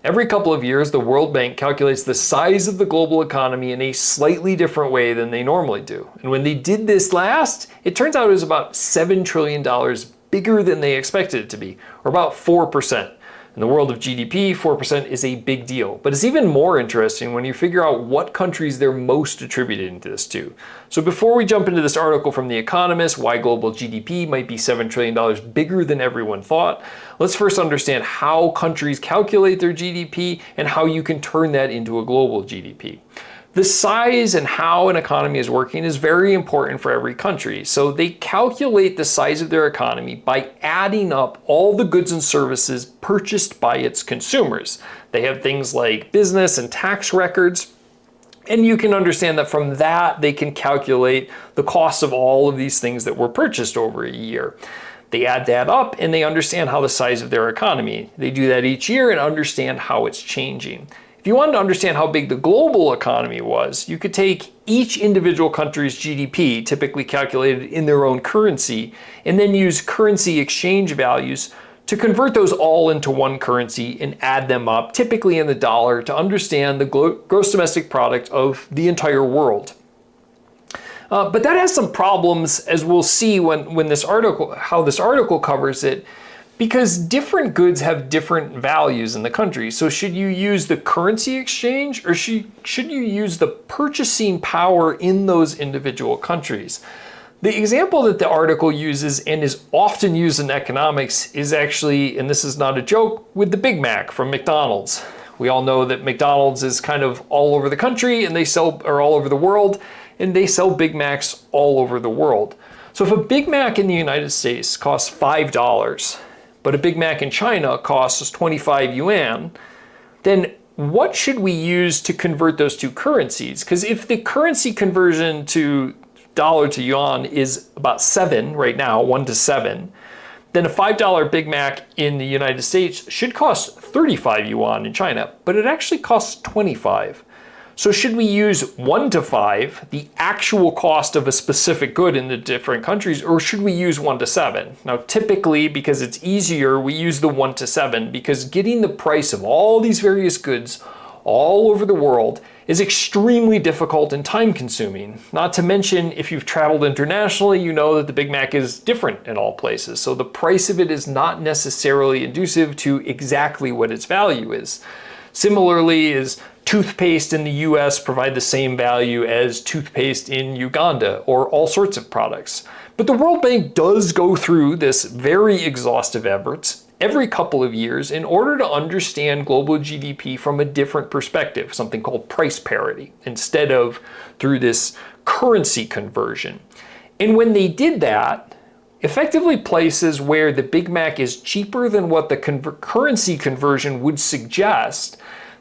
Every couple of years, the World Bank calculates the size of the global economy in a slightly different way than they normally do. And when they did this last, it turns out it was about $7 trillion bigger than they expected it to be, or about 4%. In the world of GDP, 4% is a big deal. But it's even more interesting when you figure out what countries they're most attributing this to. So before we jump into this article from The Economist, why global GDP might be $7 trillion bigger than everyone thought, let's first understand how countries calculate their GDP and how you can turn that into a global GDP. The size and how an economy is working is very important for every country. So they calculate the size of their economy by adding up all the goods and services purchased by its consumers. They have things like business and tax records. And you can understand that from that, they can calculate the cost of all of these things that were purchased over a year. They add that up and they understand how the size of their economy. They do that each year and understand how it's changing. If you wanted to understand how big the global economy was, you could take each individual country's GDP, typically calculated in their own currency, and then use currency exchange values to convert those all into one currency and add them up, typically in the dollar, to understand the gross domestic product of the entire world. But that has some problems, as we'll see when this article, how this article covers it, because different goods have different values in the country. So should you use the currency exchange or should you use the purchasing power in those individual countries? The example that the article uses and is often used in economics is actually, and this is not a joke, with the Big Mac from McDonald's. We all know that McDonald's is kind of all over the country and or all over the world, and they sell Big Macs all over the world. So if a Big Mac in the United States costs $5, but a Big Mac in China costs 25 yuan, then what should we use to convert those two currencies? Because if the currency conversion to dollar to yuan is about 7 right now, 1 to 7, then a $5 Big Mac in the United States should cost 35 yuan in China, but it actually costs 25. So should we use 1 to 5, the actual cost of a specific good in the different countries, or should we use 1 to 7? Now, typically, because it's easier, we use the 1 to 7 because getting the price of all these various goods all over the world is extremely difficult and time consuming. Not to mention, if you've traveled internationally, you know that the Big Mac is different in all places. So the price of it is not necessarily inducive to exactly what its value is. Similarly, is toothpaste in the US provide the same value as toothpaste in Uganda, or all sorts of products. But the World Bank does go through this very exhaustive efforts every couple of years in order to understand global GDP from a different perspective, something called price parity, instead of through this currency conversion. And when they did that, effectively places where the Big Mac is cheaper than what the currency conversion would suggest,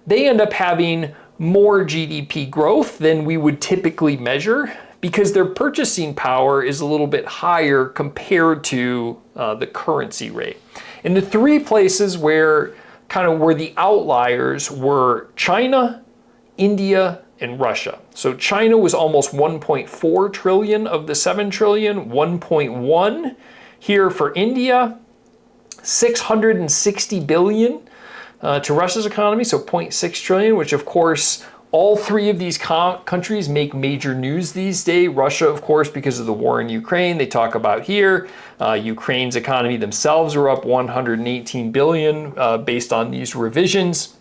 they end up having more GDP growth than we would typically measure because their purchasing power is a little bit higher compared to the currency rate. And the three places where were the outliers were China, India, and Russia. So China was almost 1.4 trillion of the 7 trillion, 1.1 here for India, 660 billion to Russia's economy, so 0.6 trillion, which of course, all three of these countries make major news these days. Russia, of course, because of the war in Ukraine, they talk about here. Ukraine's economy themselves are up 118 billion based on these revisions.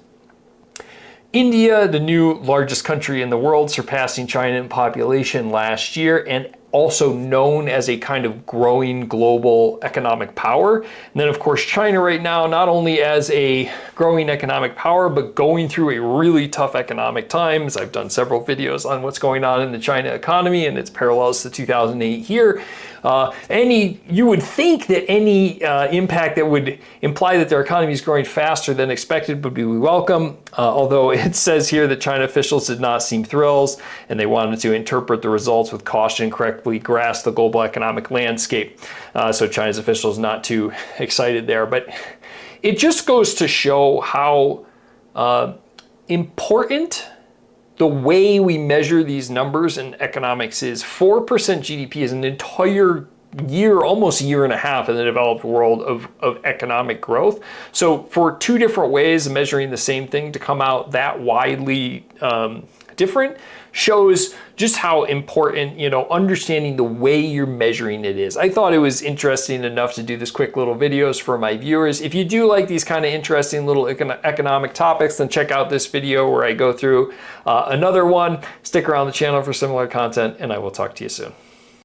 India, the new largest country in the world, surpassing China in population last year, and also known as a kind of growing global economic power. And then of course China right now, not only as a growing economic power, but going through a really tough economic times. I've done several videos on what's going on in the China economy and its parallels to 2008 here. You would think that any impact that would imply that their economy is growing faster than expected would be welcome, although it says here that China officials did not seem thrilled and they wanted to interpret the results with caution and correctly grasp the global economic landscape. So China's officials not too excited there, but it just goes to show how important the way we measure these numbers in economics is. 4% GDP is an entire year, almost a year and a half in the developed world of economic growth. So for two different ways of measuring the same thing to come out that widely different shows just how important, you know, understanding the way you're measuring it is. I thought it was interesting enough to do this quick little videos for my viewers. If you do like these kind of interesting little economic topics, then check out this video where I go through another one. Stick around the channel for similar content, and I will talk to you soon.